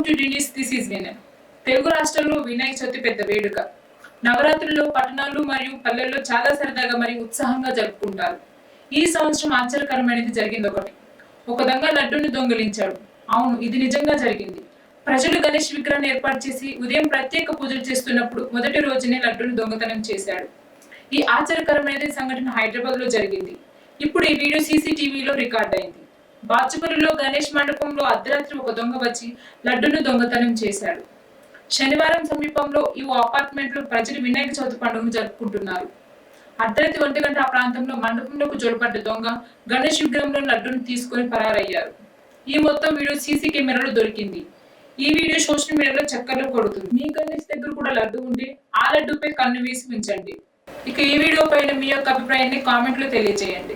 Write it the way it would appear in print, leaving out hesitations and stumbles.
To release this is winner. Telugu రాష్ట్రాల్లో వినాయక చవితి పెద్ద వేడుక. నవరాత్రుల్లో పట్టణాలు మరియు పల్లెల్లో చాలా సరదాగా మరియు ఉత్సాహంగా జరుపుకుంటారు. ఈ సంవత్సరం ఆశ్చర్యకరమైనది జరిగింది ఒకటి. ఒక దొంగ లడ్డూని దొంగిలించాడు. అవును, ఇది నిజంగా జరిగింది. ప్రజలు గణేష్ విగ్రహాన్ని ఏర్పాటు చేసి ఉదయం ప్రత్యేక పూజలు చేస్తున్నప్పుడు మొదటి రోజునే లడ్డూని దొంగతనం చేశాడు. ఈ ఆశ్చర్యకరమైన సంఘటన హైదరాబాద్ లో జరిగింది. ఇప్పుడు ఈ వీడియో సీసీటీవీలో రికార్డ్ అయింది. బాచుపల్లిలో గణేష్ మండపంలో అర్ధరాత్రి ఒక దొంగ వచ్చి లడ్డూను దొంగతనం చేశాడు. శనివారం సమీపంలో ఈ అపార్ట్మెంట్ లో ప్రజలు వినాయక చవితి పండుగను జరుపుకుంటున్నారు. అర్ధరాత్రి 1 గంట ఆ ప్రాంతంలో మండపంలోకి జొరబడ్డ దొంగ గణేష్ విగ్రహంలో లడ్డూను తీసుకుని పరారయ్యారు. ఈ మొత్తం వీడియో సీసీ కెమెరాలో దొరికింది. ఈ వీడియో సోషల్ మీడియాలో చక్కర్లు కొడుతుంది. మీ గణేష్ దగ్గర కూడా లడ్డు ఉంటే ఆ లడ్డూపై కన్ను వేసి ఉంచండి. ఇక ఈ వీడియో పైన మీ యొక్క అభిప్రాయాన్ని కామెంట్ లో తెలియజేయండి.